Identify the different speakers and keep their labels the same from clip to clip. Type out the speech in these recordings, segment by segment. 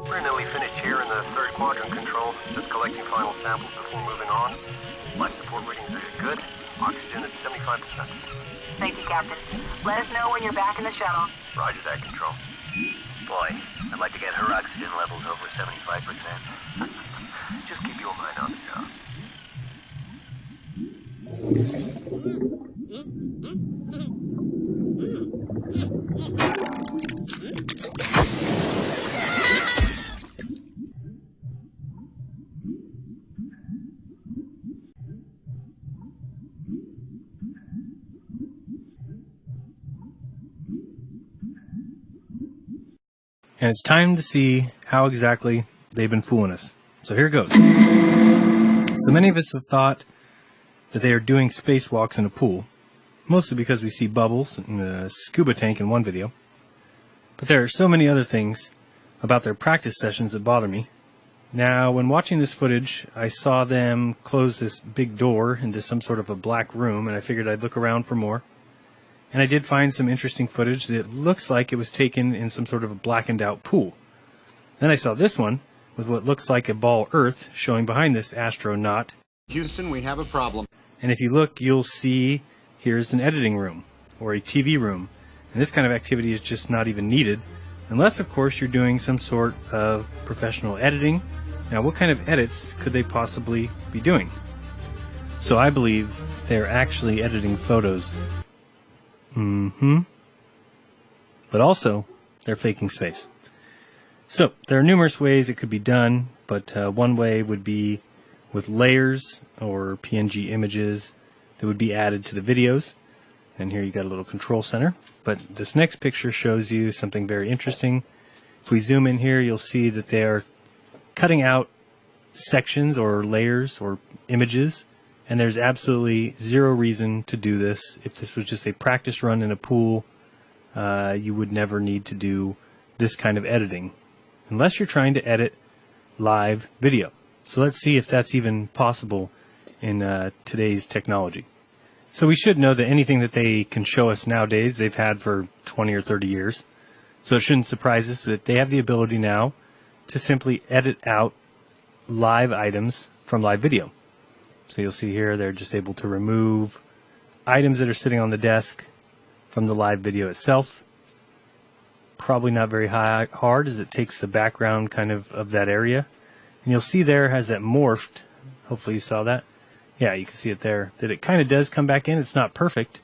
Speaker 1: We're nearly finished here in the third quadrant, Control. Just collecting final samples before moving on. Life support readings are good. Oxygen at 75%.
Speaker 2: Thank you, Captain. Let us know when you're back in the shuttle.
Speaker 1: Roger that, Control.
Speaker 3: Boy, I'd like to get her oxygen levels over 75%.
Speaker 1: Just keep your mind on the job.
Speaker 4: And it's time to see how exactly they've been fooling us. So here goes. So many of us have thought that they are doing spacewalks in a pool, mostly because we see bubbles and a scuba tank in one video. But there are so many other things about their practice sessions that bother me. Now, when watching this footage, I saw them close this big door into some sort of a black room, and I figured I'd look around for more. And I did find some interesting footage that looks like it was taken in some sort of a blackened out pool. Then I saw this one with what looks like a ball Earth showing behind this astronaut.
Speaker 5: Houston, we have a problem.
Speaker 4: And if you look, you'll see here's an editing room or a TV room. And this kind of activity is just not even needed, unless of course you're doing some sort of professional editing. Now, what kind of edits could they possibly be doing? So I believe they're actually editing photos. But also, they're faking space. So, there are numerous ways it could be done, but one way would be with layers or PNG images that would be added to the videos. And here you got a little control center. But this next picture shows you something very interesting. If we zoom in here, you'll see that they are cutting out sections or layers or images. And there's absolutely zero reason to do this. If this was just a practice run in a pool, you would never need to do this kind of editing, unless you're trying to edit live video. So let's see if that's even possible in today's technology. So we should know that anything that they can show us nowadays, they've had for 20 or 30 years. So it shouldn't surprise us that they have the ability now to simply edit out live items from live video. So you'll see here they're just able to remove items that are sitting on the desk from the live video itself. Probably not very hard, as it takes the background kind of that area. And you'll see there has that morphed. Hopefully you saw that. Yeah, you can see it there, that it kind of does come back in. It's not perfect.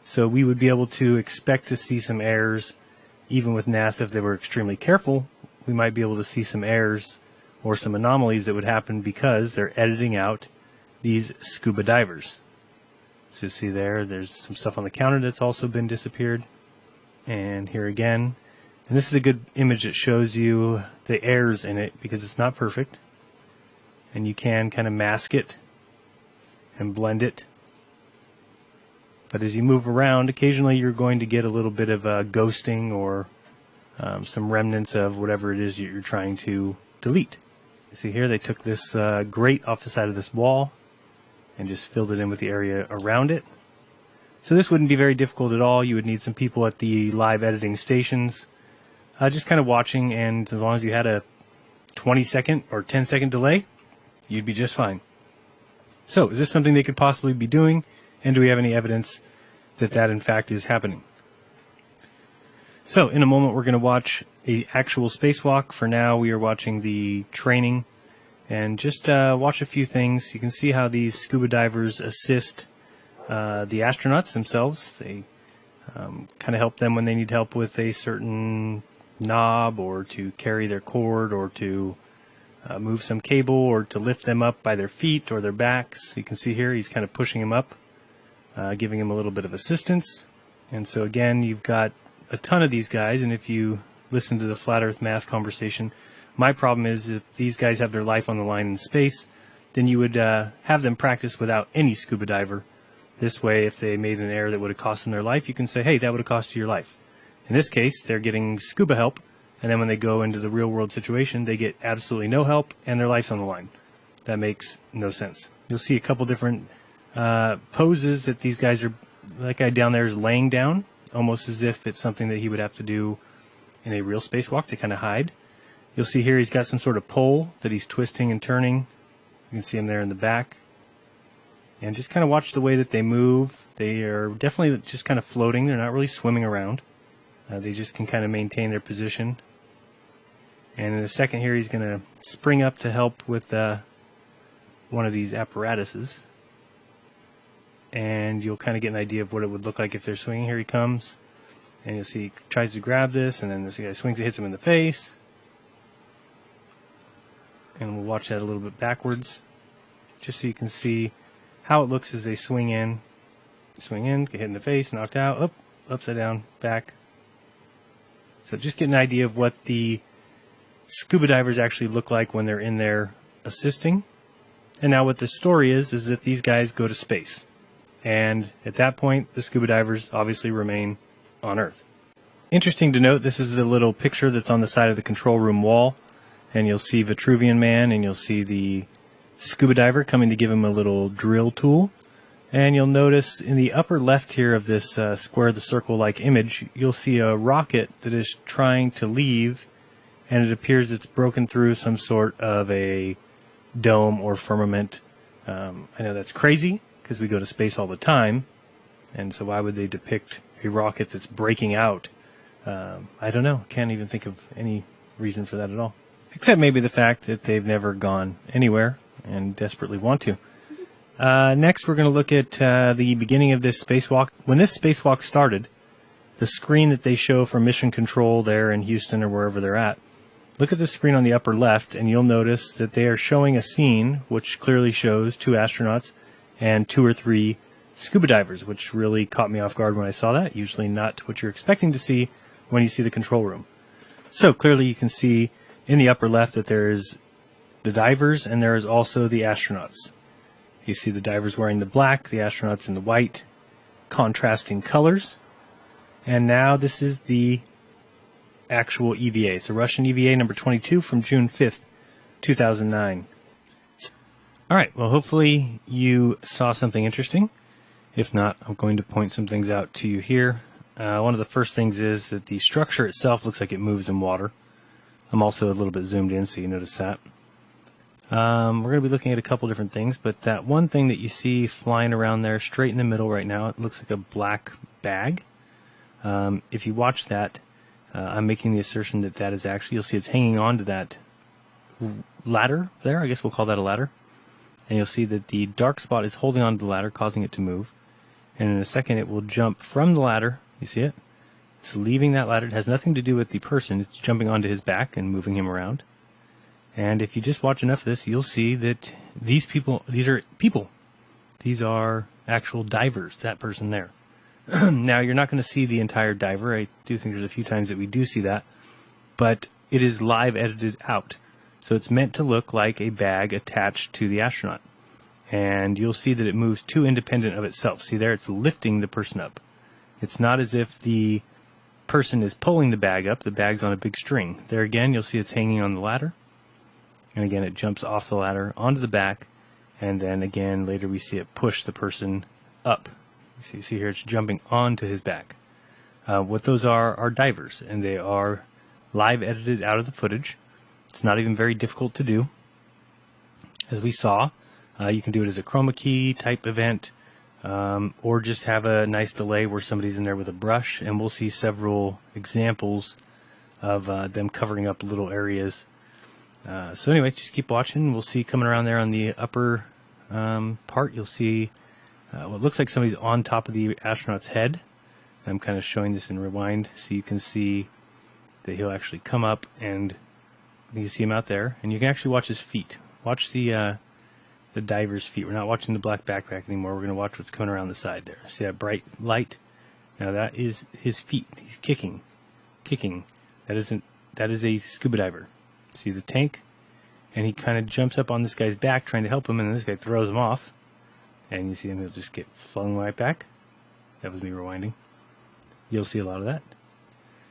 Speaker 4: So we would be able to expect to see some errors. Even with NASA, if they were extremely careful, we might be able to see some errors or some anomalies that would happen because they're editing out these scuba divers. So you see there's some stuff on the counter that's also been disappeared. And here again. And this is a good image that shows you the errors in it because it's not perfect. And you can kind of mask it and blend it. But as you move around, occasionally you're going to get a little bit of ghosting or some remnants of whatever it is you're trying to delete. You see here they took this grate off the side of this wall and just filled it in with the area around it. So this wouldn't be very difficult at all. You would need some people at the live editing stations just kind of watching, and as long as you had a 20-second or 10-second delay, you'd be just fine. So is this something they could possibly be doing, and do we have any evidence that that in fact is happening? So in a moment we're going to watch an actual spacewalk. For now we are watching the training. And just watch a few things. You can see how these scuba divers assist the astronauts themselves. They kind of help them when they need help with a certain knob, or to carry their cord, or to move some cable, or to lift them up by their feet or their backs. You can see here he's kind of pushing them up, giving them a little bit of assistance. And so again, you've got a ton of these guys, and if you listen to the Flat Earth Math conversation, my problem is if these guys have their life on the line in space, then you would have them practice without any scuba diver. This way, if they made an error that would have cost them their life, you can say, hey, that would have cost you your life. In this case, they're getting scuba help, and then when they go into the real world situation, they get absolutely no help, and their life's on the line. That makes no sense. You'll see a couple different poses that these guys are, that guy down there is laying down, almost as if it's something that he would have to do in a real spacewalk to kind of hide. You'll see here he's got some sort of pole that he's twisting and turning. You can see him there in the back. And just kind of watch the way that they move. They are definitely just kind of floating. They're not really swimming around. They just can kind of maintain their position. And in a second here, he's going to spring up to help with one of these apparatuses. And you'll kind of get an idea of what it would look like if they're swinging. Here he comes. And you'll see he tries to grab this, and then this guy swings, it hits him in the face. And we'll watch that a little bit backwards, just so you can see how it looks as they swing in, get hit in the face, knocked out, up, upside down, back. So just get an idea of what the scuba divers actually look like when they're in there assisting. And now what the story is that these guys go to space. And at that point, the scuba divers obviously remain on Earth. Interesting to note, this is the little picture that's on the side of the control room wall. And you'll see Vitruvian Man, and you'll see the scuba diver coming to give him a little drill tool. And you'll notice in the upper left here of this square the circle-like image, you'll see a rocket that is trying to leave, and it appears it's broken through some sort of a dome or firmament. I know that's crazy, because we go to space all the time, and so why would they depict a rocket that's breaking out? I don't know. Can't even think of any reason for that at all. Except maybe the fact that they've never gone anywhere and desperately want to. Next, we're going to look at the beginning of this spacewalk. When this spacewalk started, the screen that they show from Mission Control there in Houston or wherever they're at, look at the screen on the upper left, and you'll notice that they are showing a scene which clearly shows 2 astronauts and 2 or 3 scuba divers, which really caught me off guard when I saw that. Usually not what you're expecting to see when you see the control room. So clearly you can see in the upper left that there is the divers and there is also the astronauts. You see the divers wearing the black, the astronauts in the white, contrasting colors. And now this is the actual EVA. It's a Russian EVA number 22 from June 5th, 2009. All right, well, hopefully you saw something interesting. If not, I'm going to point some things out to you here. One of the first things is that the structure itself looks like it moves in water. I'm also a little bit zoomed in, so you notice that. We're going to be looking at a couple different things, but that one thing that you see flying around there straight in the middle right now, it looks like a black bag. If you watch that, I'm making the assertion that that is actually, you'll see it's hanging on to that ladder there. I guess we'll call that a ladder. And you'll see that the dark spot is holding on to the ladder, causing it to move. And in a second, it will jump from the ladder. You see it? It's leaving that ladder. It has nothing to do with the person. It's jumping onto his back and moving him around. And if you just watch enough of this, you'll see that these are people. These are actual divers, that person there. Now, you're not going to see the entire diver. I do think there's a few times that we do see that. But it is live edited out. So it's meant to look like a bag attached to the astronaut. And you'll see that it moves too independent of itself. See there, it's lifting the person up. It's not as if the person is pulling the bag up. The bag's on a big string. There again, you'll see it's hanging on the ladder. And again, it jumps off the ladder onto the back. And then again, later we see it push the person up. You see here, it's jumping onto his back. What those are divers. And they are live edited out of the footage. It's not even very difficult to do. As we saw, you can do it as a chroma key type event. Or just have a nice delay where somebody's in there with a brush, and we'll see several examples of them covering up little areas. So anyway, just keep watching. We'll see coming around there on the upper part, you'll see what looks like somebody's on top of the astronaut's head. I'm kind of showing this in rewind so you can see that he'll actually come up, and you see him out there, and you can actually watch his feet. Watch the diver's feet. We're not watching the black backpack anymore. We're going to watch what's coming around the side there. See that bright light? Now that is his feet. He's kicking. That is a scuba diver. See the tank? and he kind of jumps up on this guy's back trying to help him, and this guy throws him off. And you see him, he'll just get flung right back. That was me rewinding. You'll see a lot of that.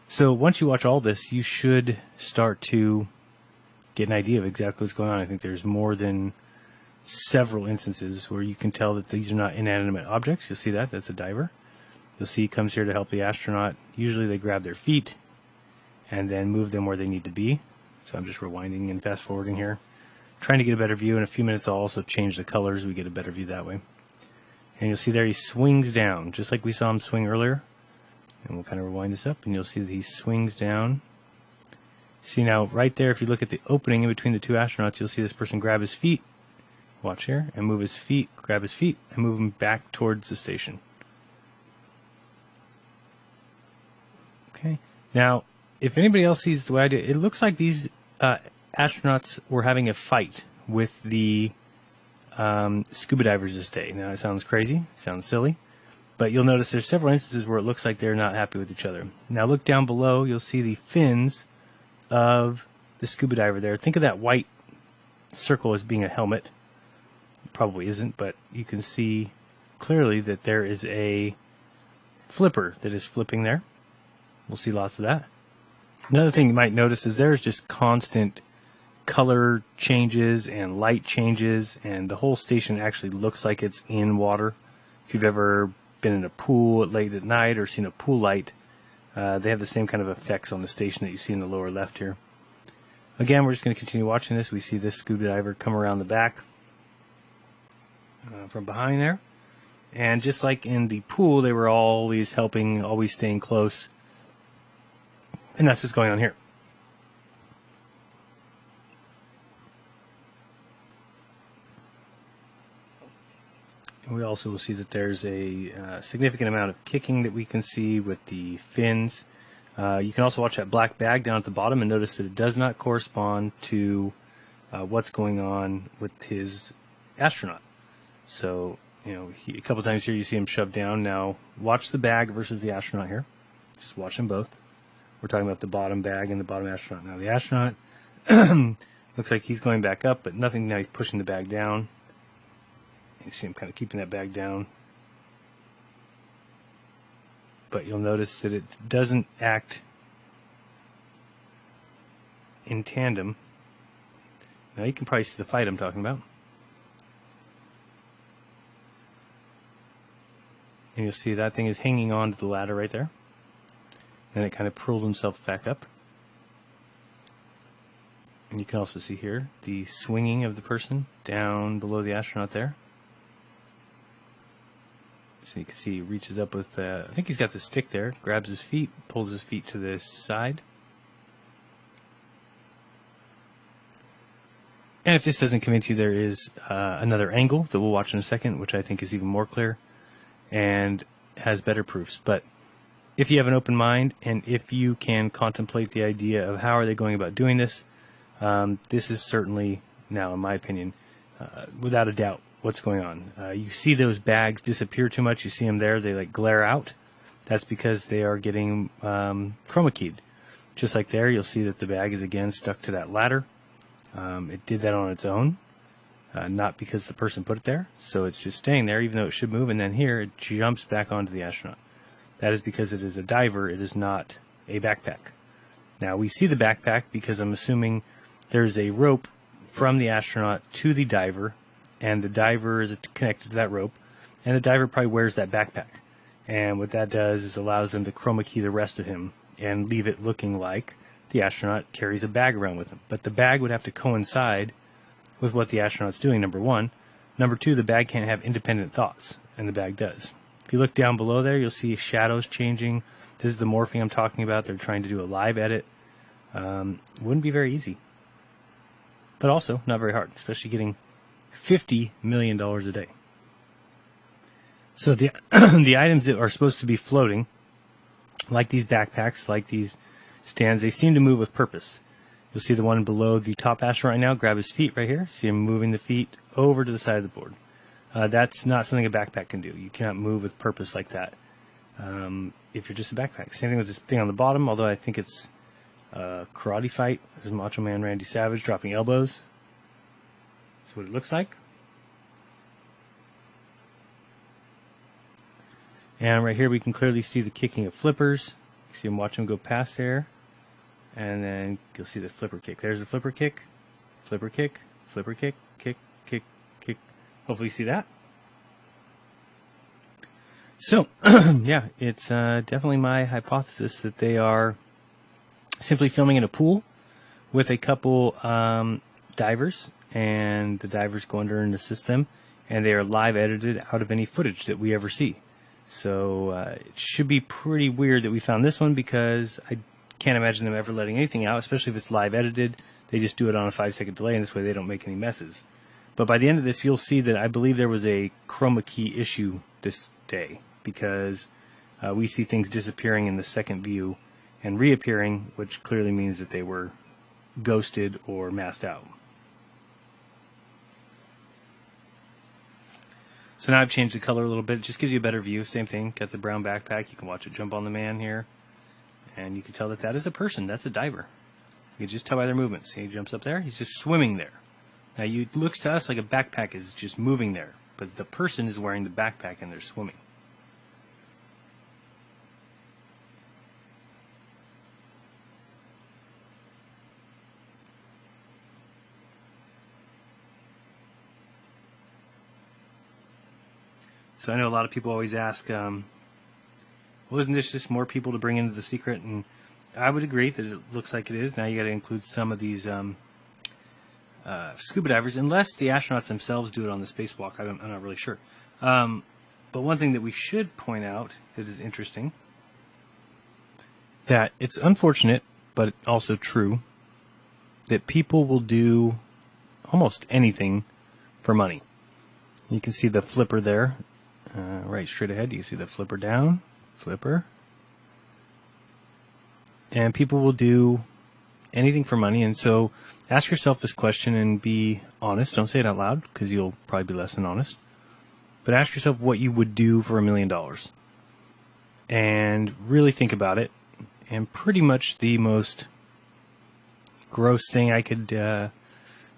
Speaker 4: So once you watch all this, you should start to get an idea of exactly what's going on. I think there's more than several instances where you can tell that these are not inanimate objects. You'll see that. That's a diver. You'll see he comes here to help the astronaut. Usually they grab their feet and then move them where they need to be. So I'm just rewinding and fast forwarding here, trying to get a better view. In a few minutes I'll also change the colors. We get a better view that way. And you'll see there he swings down, just like we saw him swing earlier. And we'll kind of rewind this up, and you'll see that he swings down. See now, right there, if you look at the opening in between the two astronauts, you'll see this person grab his feet, watch here, and move his feet, grab his feet, and move him back towards the station. Okay. Now, if anybody else sees the way I do it, it looks like these astronauts were having a fight with the scuba divers this day. Now, it sounds crazy, sounds silly, but you'll notice there's several instances where it looks like they're not happy with each other. Now, look down below, you'll see the fins of the scuba diver there. Think of that white circle as being a helmet. It probably isn't, but you can see clearly that there is a flipper that is flipping there. We'll see lots of that. Another thing you might notice is there's just constant color changes and light changes, and the whole station actually looks like it's in water. If you've ever been in a pool late at night or seen a pool light, they have the same kind of effects on the station that you see in the lower left here. Again, we're just going to continue watching this. We see this scuba diver come around the back from behind there. And just like in the pool, they were always helping, always staying close. And that's what's going on here. And we also will see that there's a significant amount of kicking that we can see with the fins. You can also watch that black bag down at the bottom and notice that it does not correspond to what's going on with his astronaut. So, you know, a couple times here you see him shoved down. Now, watch the bag versus the astronaut here. Just watch them both. We're talking about the bottom bag and the bottom astronaut. Now, the astronaut looks like he's going back up, but nothing. Now he's pushing the bag down. You see him kind of keeping that bag down. But you'll notice that it doesn't act in tandem. Now you can probably see the fight I'm talking about. And you'll see that thing is hanging on to the ladder right there. Then it kind of pulled himself back up. And you can also see here the swinging of the person down below the astronaut there. So you can see he reaches up with, I think he's got the stick there, grabs his feet, pulls his feet to this side. And if this doesn't convince you, there is another angle that we'll watch in a second, which I think is even more clear and has better proofs. But if you have an open mind and if you can contemplate the idea of how are they going about doing this, this is certainly, now in my opinion, without a doubt, what's going on. You see those bags disappear too much. You see them there. They like glare out. That's because they are getting chroma keyed. Just like there, you'll see that the bag is again stuck to that ladder. It did that on its own, not because the person put it there. So it's just staying there, even though it should move. And then here, it jumps back onto the astronaut. That is because it is a diver. It is not a backpack. Now, we see the backpack because I'm assuming there's a rope from the astronaut to the diver, and the diver is connected to that rope, and the diver probably wears that backpack. And what that does is allows them to chroma key the rest of him and leave it looking like the astronaut carries a bag around with him. But the bag would have to coincide with what the astronaut's doing, number one. Number two, the bag can't have independent thoughts, and the bag does. If you look down below there, you'll see shadows changing. This is the morphing I'm talking about. They're trying to do a live edit. Wouldn't be very easy. But also not very hard, especially getting $50 million a day. So the the items that are supposed to be floating, like these backpacks, like these stands, they seem to move with purpose. You'll see the one below the top astronaut right now grab his feet right here. See him moving the feet over to the side of the board. That's not something a backpack can do. You cannot move with purpose like that if you're just a backpack. Same thing with this thing on the bottom, although I think it's a karate fight. There's Macho Man Randy Savage dropping elbows. That's what it looks like. And right here we can clearly see the kicking of flippers. You see him watch him go past there. And then you'll see the flipper kick. There's the flipper kick, flipper kick, flipper kick, kick, kick, kick. Hopefully you see that. So, yeah, it's definitely my hypothesis that they are simply filming in a pool with a couple divers, and the divers go under and assist them, and they are live edited out of any footage that we ever see. So it should be pretty weird that we found this one, because I can't imagine them ever letting anything out, especially if it's live edited. They just do it on a 5-second delay, and this way they don't make any messes. But by the end of this, you'll see that I believe there was a chroma key issue this day, because we see things disappearing in the second view and reappearing, which clearly means that they were ghosted or masked out. So now I've changed the color a little bit. It just gives you a better view. Same thing. Got the brown backpack. You can watch it jump on the man here. And you can tell that that is a person. That's a diver. You can just tell by their movements. See, he jumps up there. He's just swimming there. Now, it looks to us like a backpack is just moving there. But the person is wearing the backpack and they're swimming. So I know a lot of people always ask, well, isn't this just more people to bring into the secret? And I would agree that it looks like it is. Now you got to include some of these scuba divers, unless the astronauts themselves do it on the spacewalk. I'm not really sure. But one thing that we should point out that is interesting, that it's unfortunate, but also true, that people will do almost anything for money. You can see the flipper there. Right straight ahead, you can see the flipper down, flipper. And people will do anything for money. And so ask yourself this question and be honest. Don't say it out loud, because you'll probably be less than honest. But ask yourself what you would do for $1 million. And really think about it. And pretty much the most gross thing I could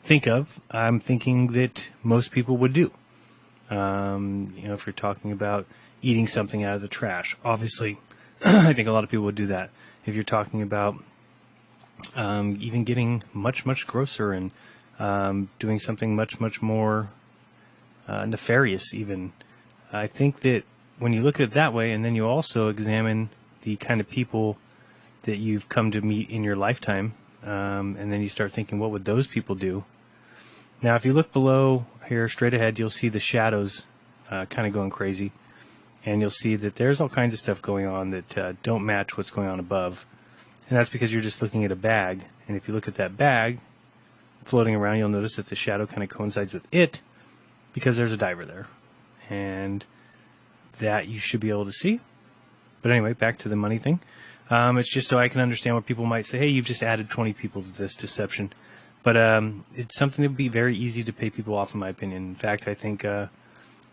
Speaker 4: think of, I'm thinking that most people would do. You know, if you're talking about eating something out of the trash, obviously, I think a lot of people would do that. If you're talking about even getting much, much grosser and doing something much, much more nefarious even, I think that when you look at it that way, and then you also examine the kind of people that you've come to meet in your lifetime, and then you start thinking, what would those people do? Now, if you look below here, straight ahead, you'll see the shadows kind of going crazy. And you'll see that there's all kinds of stuff going on that don't match what's going on above. And that's because you're just looking at a bag. And if you look at that bag floating around, you'll notice that the shadow kind of coincides with it, because there's a diver there. And that you should be able to see. But anyway, back to the money thing. It's just so I can understand what people might say, hey, you've just added 20 people to this deception. But it's something that would be very easy to pay people off, in my opinion. In fact, I think I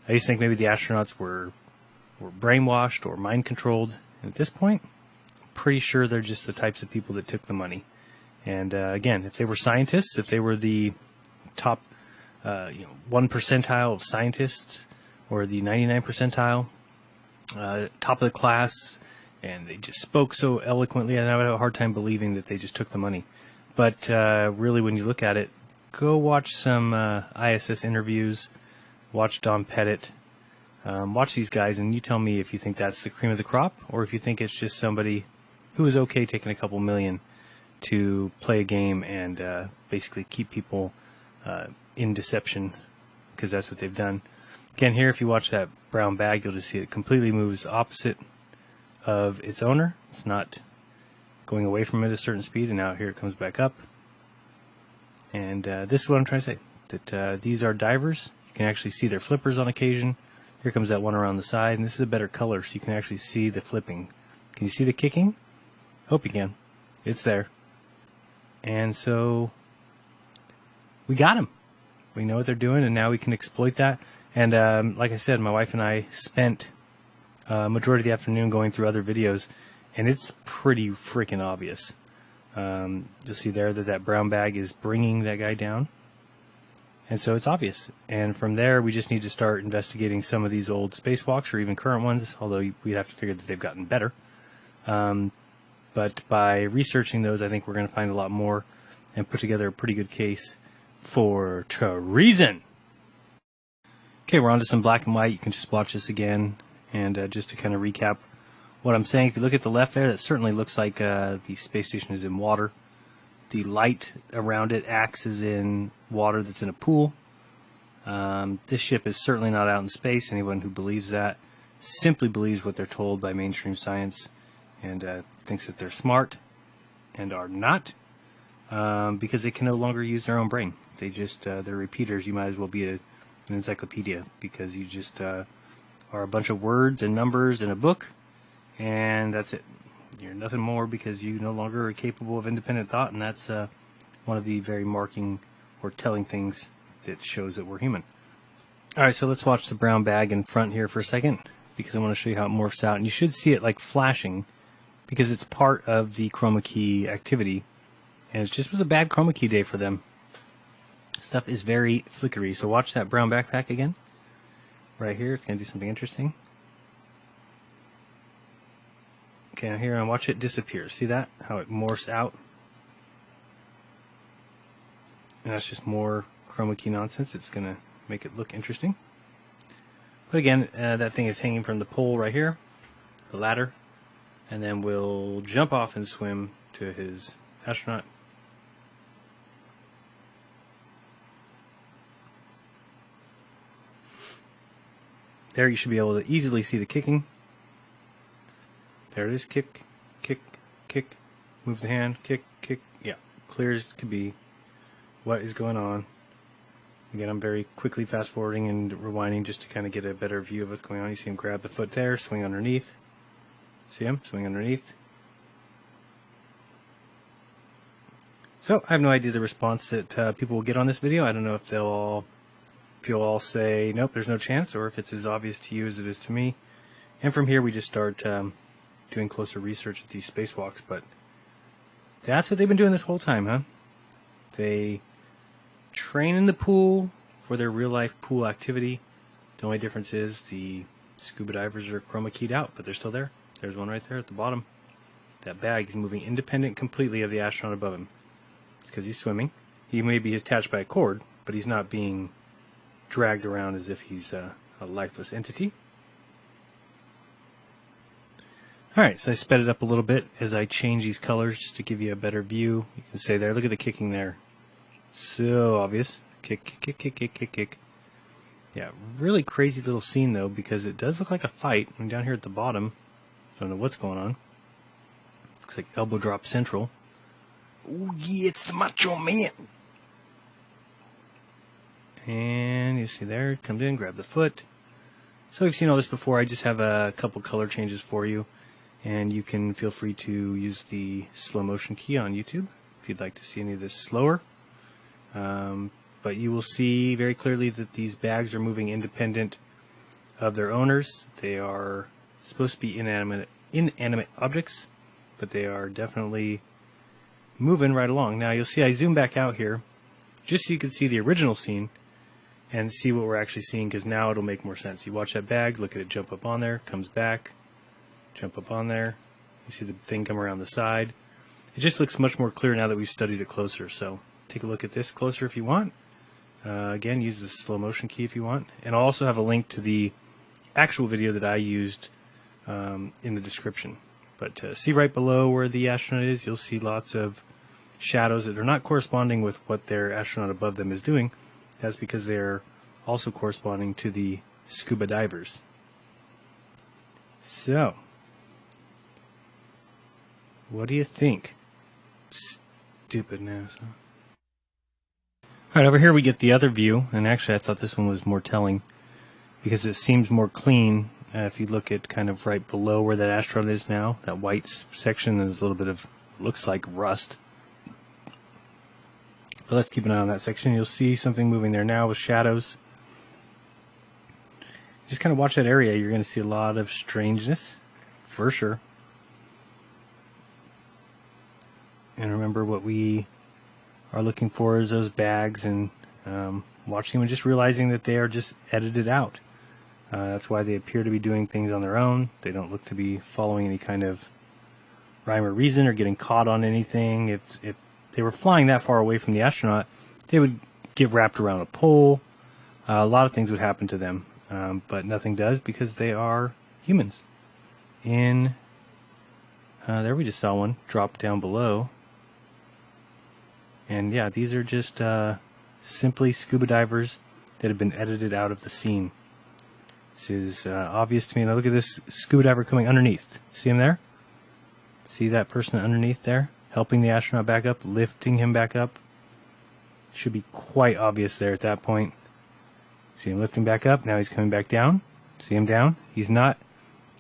Speaker 4: used to think maybe the astronauts were brainwashed or mind controlled. And at this point, I'm pretty sure they're just the types of people that took the money. And again, if they were scientists, if they were the top 1 percentile of scientists, or the 99 percentile, top of the class, and they just spoke so eloquently, and I would have a hard time believing that they just took the money. But really, when you look at it, go watch some ISS interviews, watch Don Pettit, watch these guys, and you tell me if you think that's the cream of the crop, or if you think it's just somebody who is okay taking a couple million to play a game and basically keep people in deception, because that's what they've done. Again, here, if you watch that brown bag, you'll just see it completely moves opposite of its owner. It's not going away from it at a certain speed, and now here it comes back up. And this is what I'm trying to say, that these are divers. You can actually see their flippers on occasion. Here comes that one around the side, and this is a better color, so you can actually see the flipping. Can you see the kicking? Hope you can. It's there. And so we got them. We know what they're doing, and now we can exploit that. And like I said, my wife and I spent a majority of the afternoon going through other videos, and it's pretty freaking obvious. You'll see there that that brown bag is bringing that guy down. And so it's obvious. And from there, we just need to start investigating some of these old spacewalks or even current ones, although we'd have to figure that they've gotten better. But by researching those, I think we're going to find a lot more and put together a pretty good case for treason. Okay, we're on to some black and white. You can just watch this again. And just to kind of recap what I'm saying, if you look at the left there, that certainly looks like the space station is in water. The light around it acts as in water that's in a pool. This ship is certainly not out in space. Anyone who believes that simply believes what they're told by mainstream science and thinks that they're smart and are not, because they can no longer use their own brain. They just, they're repeaters. You might as well be an encyclopedia, because you just are a bunch of words and numbers in a book, and that's it. You're nothing more, because you no longer are capable of independent thought, and that's one of the very marking or telling things that shows that we're human. Alright, so let's watch the brown bag in front here for a second, because I want to show you how it morphs out. And you should see it like flashing, because it's part of the chroma key activity, and it just was a bad chroma key day for them. Stuff is very flickery, so watch that brown backpack again. Right here, it's going to do something interesting. Okay, now here, and watch it disappear. See that? How it morphs out? And that's just more chroma key nonsense. It's going to make it look interesting. But again, that thing is hanging from the pole right here, the ladder. And then we'll jump off and swim to his astronaut. There, you should be able to easily see the kicking. There it is. Kick, kick, kick. Move the hand. Kick, kick. Yeah, clear as could be what is going on. Again, I'm very quickly fast forwarding and rewinding just to kind of get a better view of what's going on. You see him grab the foot there, swing underneath. See him? Swing underneath. So, I have no idea the response that people will get on this video. I don't know if you'll all say, nope, there's no chance, or if it's as obvious to you as it is to me. And from here, we just start doing closer research at these spacewalks. But that's what they've been doing this whole time, huh? They train in the pool for their real-life pool activity. The only difference is the scuba divers are chroma keyed out, but they're still there. There's one right there at the bottom. That bag is moving independent completely of the astronaut above him. It's because he's swimming. He may be attached by a cord, but he's not being dragged around as if he's a lifeless entity. Alright, so I sped it up a little bit as I change these colors just to give you a better view. You can say there, look at the kicking there. So obvious. Kick, kick, kick, kick, kick, kick. Yeah, really crazy little scene though, because it does look like a fight. I'm down here at the bottom. Don't know what's going on. Looks like elbow drop central. Oh yeah, it's the Macho Man. And you see there, it comes in, grab the foot. So we've seen all this before. I just have a couple color changes for you. And you can feel free to use the slow motion key on YouTube if you'd like to see any of this slower. But you will see very clearly that these bags are moving independent of their owners. They are supposed to be inanimate objects, but they are definitely moving right along. Now you'll see I zoom back out here just so you can see the original scene and see what we're actually seeing, because now it'll make more sense. You watch that bag, look at it jump up on there, comes back, jump up on there. You see the thing come around the side. It just looks much more clear now that we've studied it closer. So take a look at this closer if you want. Again, use the slow motion key if you want. And I'll also have a link to the actual video that I used in the description. But see right below where the astronaut is, you'll see lots of shadows that are not corresponding with what their astronaut above them is doing. That's because they're also corresponding to the scuba divers. So, what do you think? Stupid NASA. Alright, over here we get the other view, and actually I thought this one was more telling because it seems more clean. If you look at kind of right below where that astronaut is now, that white section, there's a little bit of, looks like rust. But let's keep an eye on that section. You'll see something moving there now with shadows. Just kind of watch that area. You're going to see a lot of strangeness, for sure. And remember, what we are looking for is those bags and watching them and just realizing that they are just edited out. That's why they appear to be doing things on their own. They don't look to be following any kind of rhyme or reason or getting caught on anything. If they were flying that far away from the astronaut, they would get wrapped around a pole. A lot of things would happen to them, but nothing does because they are humans. There we just saw one drop down below. And yeah, these are just simply scuba divers that have been edited out of the scene. This is obvious to me. Now look at this scuba diver coming underneath. See him there? See that person underneath there? Helping the astronaut back up, lifting him back up. Should be quite obvious there at that point. See him lifting back up. Now he's coming back down. See him down? He's not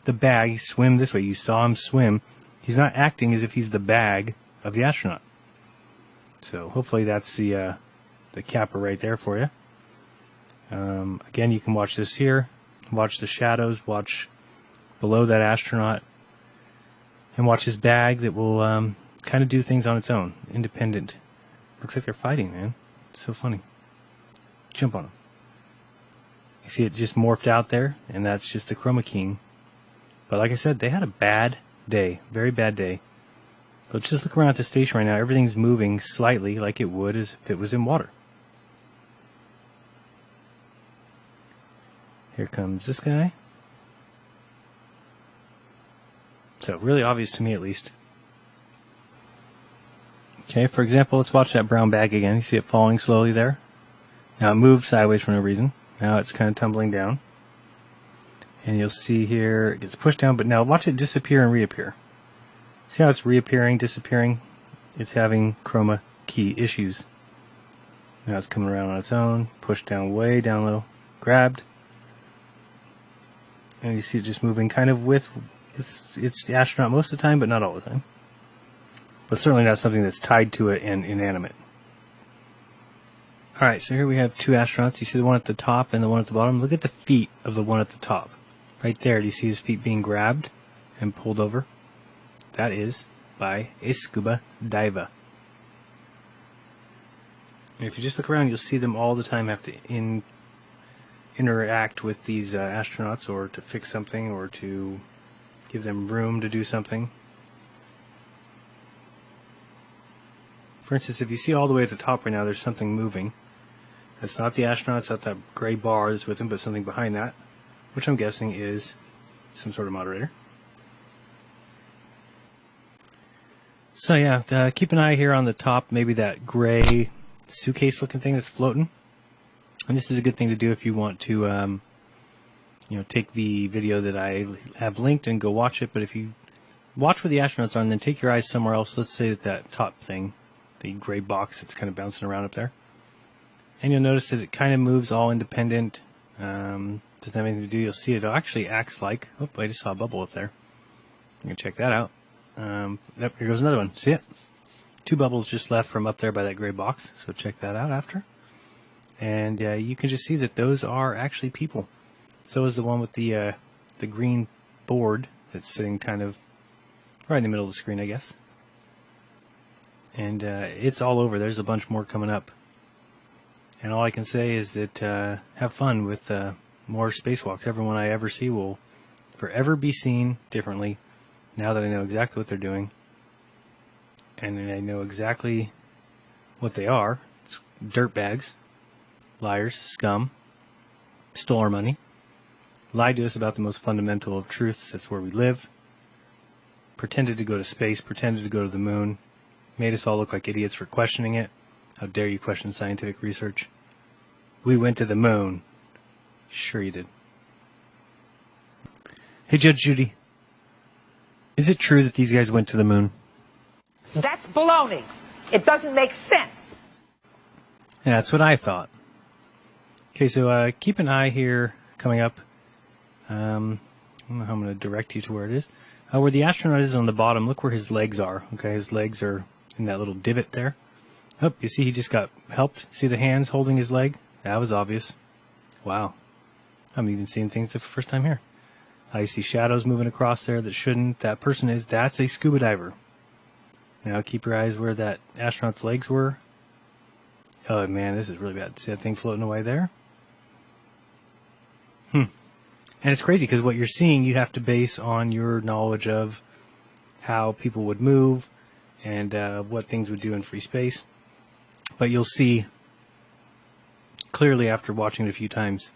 Speaker 4: the bag. He swam this way. You saw him swim. He's not acting as if he's the bag of the astronaut. So hopefully that's the capper right there for you. Again, you can watch this here. Watch the shadows. Watch below that astronaut. And watch his bag that will kind of do things on its own. Independent. Looks like they're fighting, man. It's so funny. Jump on them. You see it just morphed out there, and that's just the Chroma King. But like I said, they had a bad day. Very bad day. But just look around at the station right now. Everything's moving slightly like it would as if it was in water. Here comes this guy. So really obvious to me at least. Okay, for example, let's watch that brown bag again. You see it falling slowly there? Now it moved sideways for no reason. Now it's kind of tumbling down. And you'll see here it gets pushed down, but now watch it disappear and reappear. See how it's reappearing, disappearing? It's having chroma key issues. Now it's coming around on its own, pushed down way down low, grabbed. And you see it just moving kind of with it's the astronaut most of the time, but not all the time. But certainly not something that's tied to it and inanimate. Alright, so here we have two astronauts. You see the one at the top and the one at the bottom. Look at the feet of the one at the top. Right there, do you see his feet being grabbed and pulled over? That is by a scuba diver. And if you just look around, you'll see them all the time have to interact with these astronauts, or to fix something, or to give them room to do something. For instance, if you see all the way at the top right now, there's something moving. That's not the astronaut, it's not that gray bar that's with him, but something behind that, which I'm guessing is some sort of moderator. So yeah, keep an eye here on the top, maybe that gray suitcase looking thing that's floating. And this is a good thing to do if you want to take the video that I have linked and go watch it. But if you watch where the astronauts are and then take your eyes somewhere else, let's say that top thing, the gray box that's kind of bouncing around up there, and you'll notice that it kind of moves all independent. Doesn't have anything to do. You'll see it actually acts like, oh, I just saw a bubble up there. You can check that out. Yep, here goes another one. See it? Two bubbles just left from up there by that gray box. So check that out after. And you can just see that those are actually people. So is the one with the green board that's sitting kind of right in the middle of the screen, I guess. And it's all over. There's a bunch more coming up. And all I can say is that have fun with more spacewalks. Everyone I ever see will forever be seen differently now that I know exactly what they're doing. And I know exactly what they are. It's dirtbags, liars, scum, stole our money, lied to us about the most fundamental of truths. That's where we live. Pretended to go to space, pretended to go to the moon, made us all look like idiots for questioning it. How dare you question scientific research? We went to the moon. Sure you did. Hey, Judge Judy. Is it true that these guys went to the moon?
Speaker 6: That's baloney. It doesn't make sense.
Speaker 4: Yeah, that's what I thought. Okay, so keep an eye here coming up. I don't know how I'm going to direct you to where it is. Where the astronaut is on the bottom, look where his legs are. Okay, his legs are in that little divot there. Oh, you see he just got helped? See the hands holding his leg? That was obvious. Wow. I'm even seeing things the first time here. I see shadows moving across there that shouldn't. That person that's a scuba diver. Now keep your eyes where that astronaut's legs were. Oh man, this is really bad. See that thing floating away there? And it's crazy because what you're seeing, you have to base on your knowledge of how people would move and what things would do in free space. But you'll see clearly after watching it a few times,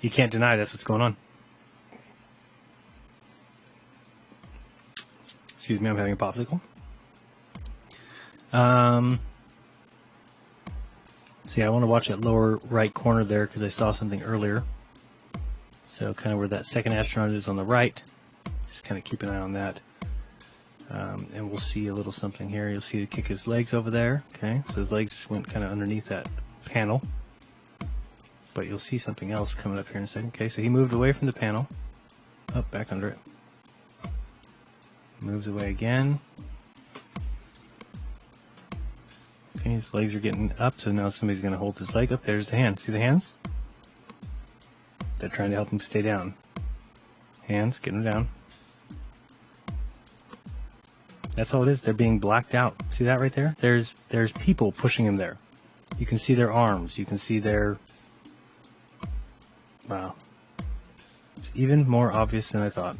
Speaker 4: you can't deny that's what's going on. Excuse me, I'm having a popsicle. See, I want to watch that lower right corner there because I saw something earlier. So kind of where that second astronaut is on the right. Just kind of keep an eye on that. And we'll see a little something here. You'll see to kick his legs over there. Okay, so his legs just went kind of underneath that panel. But you'll see something else coming up here in a second. Okay, so he moved away from the panel. Oh, back under it. Moves away again. Okay, his legs are getting up, so now somebody's going to hold his leg up. There's the hand. See the hands? They're trying to help him stay down. Hands, get him down. That's all it is. They're being blacked out. See that right there? There's people pushing him there. You can see their arms. You can see their... Wow. It's even more obvious than I thought.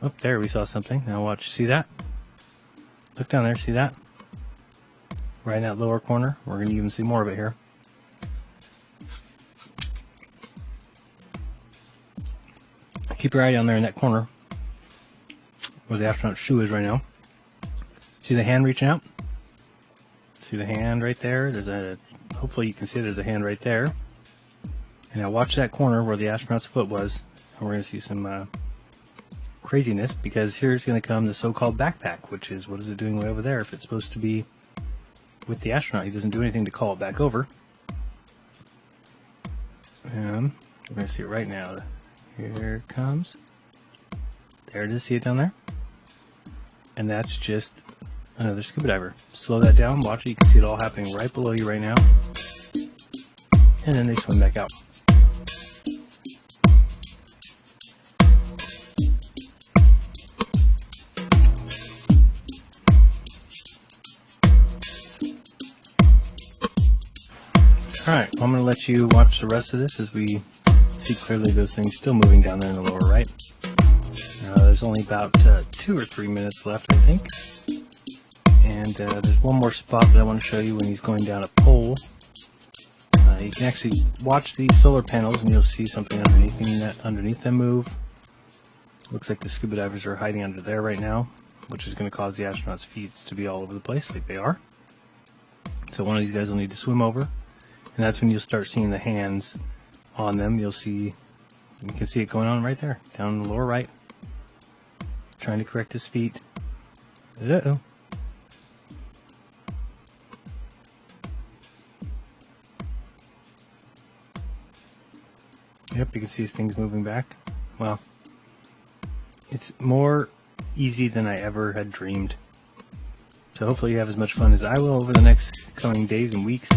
Speaker 4: Oh, there we saw something. Now watch. See that? Look down there. See that? Right in that lower corner. We're going to even see more of it here. Keep your eye down there in that corner where the astronaut's shoe is right now. See the hand reaching out? See the hand right there? There's a, hopefully you can see there's a hand right there. And now watch that corner where the astronaut's foot was. And we're going to see some craziness because here's going to come the so-called backpack, which is, what is it doing way over there if it's supposed to be with the astronaut? He doesn't do anything to call it back over. And we're going to see it right now. Here it comes. There it is. See it down there? And that's just another scuba diver. Slow that down. Watch it. You can see it all happening right below you right now. And then they swim back out. Alright, well, I'm going to let you watch the rest of this as we see clearly those things still moving down there in the lower right. There's only about 2 or 3 minutes left, I think. And there's one more spot that I want to show you when he's going down a pole. You can actually watch these solar panels and you'll see something underneath them move. Looks like the scuba divers are hiding under there right now, which is going to cause the astronauts' feet to be all over the place like they are. So one of these guys will need to swim over. And that's when you'll start seeing the hands on them. You can see it going on right there, down in the lower right. Trying to correct his feet. Uh-oh. Yep, you can see things moving back. Well, it's more easy than I ever had dreamed. So hopefully you have as much fun as I will over the next coming days and weeks.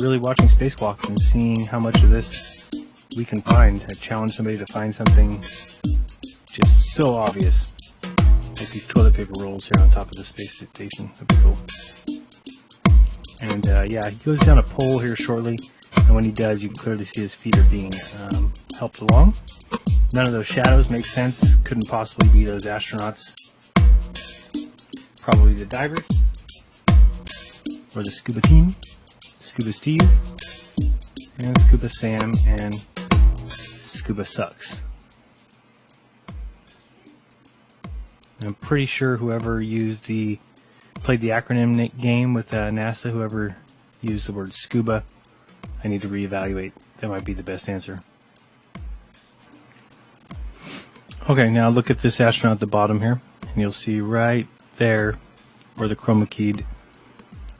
Speaker 4: Really watching spacewalks and seeing how much of this we can find. I challenge somebody to find something just so obvious, like these toilet paper rolls here on top of the space station. That'd be cool. And yeah, he goes down a pole here shortly, and when he does, you can clearly see his feet are being helped along. None of those shadows make sense. Couldn't possibly be those astronauts. Probably the divers or the scuba team. Scuba Steve, and Scuba Sam, and Scuba Sucks. And I'm pretty sure whoever played the acronym game with NASA, whoever used the word scuba, I need to reevaluate. That might be the best answer. Okay, now look at this astronaut at the bottom here, and you'll see right there where the chroma keyed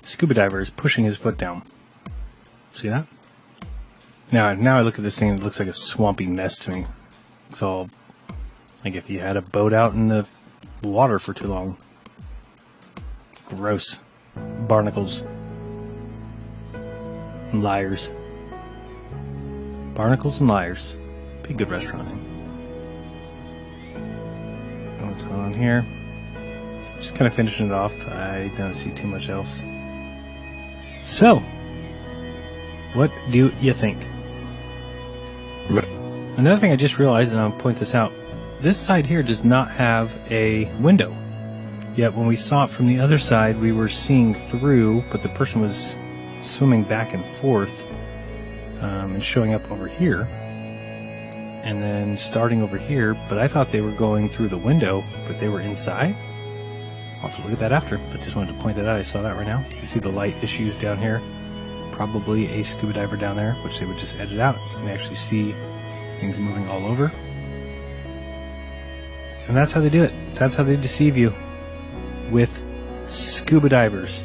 Speaker 4: scuba diver is pushing his foot down. See that? Now I look at this thing, it looks like a swampy mess to me. It's all like if you had a boat out in the water for too long. Gross. Barnacles. And liars. Barnacles and liars. Be a good restaurant name. What's going on here? Just kind of finishing it off. I don't see too much else. So, what do you think? Another thing I just realized, and I'll point this out, this side here does not have a window. Yet when we saw it from the other side, we were seeing through, but the person was swimming back and forth and showing up over here. And then starting over here, but I thought they were going through the window, but they were inside. I'll have to look at that after, but just wanted to point that out. I saw that right now. You see the light issues down here. Probably a scuba diver down there, which they would just edit out. You can actually see things moving all over. And that's how they do it. That's how they deceive you with scuba divers.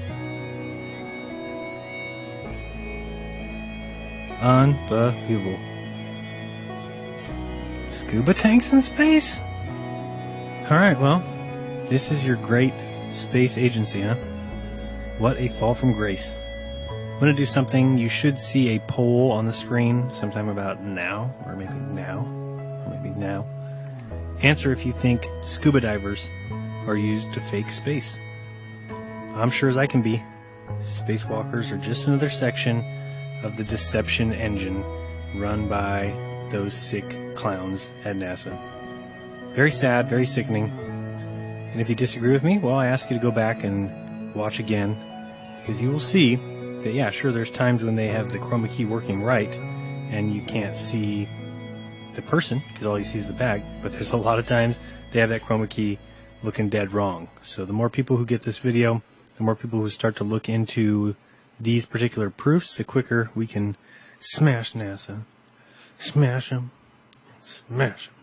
Speaker 4: Unbelievable. Scuba tanks in space? Alright, well, this is your great space agency, huh? What a fall from grace. I'm going to do something. You should see a poll on the screen sometime about now, or maybe now, or maybe now. Answer if you think scuba divers are used to fake space. I'm sure as I can be. Spacewalkers are just another section of the deception engine run by those sick clowns at NASA. Very sad, very sickening. And if you disagree with me, well, I ask you to go back and watch again, because you will see that, yeah, sure, there's times when they have the chroma key working right, and you can't see the person, because all you see is the bag, but there's a lot of times they have that chroma key looking dead wrong. So the more people who get this video, the more people who start to look into these particular proofs, the quicker we can smash NASA. Smash them. Smash them.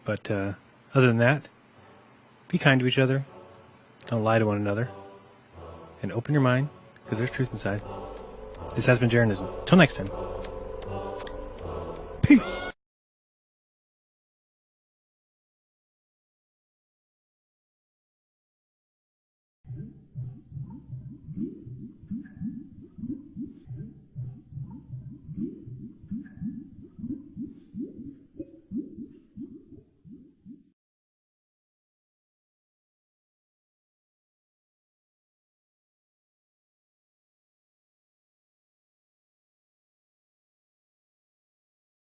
Speaker 4: But other than that, be kind to each other. Don't lie to one another. And open your mind, because there's truth inside. This has been Jaronism. Till next time. Peace.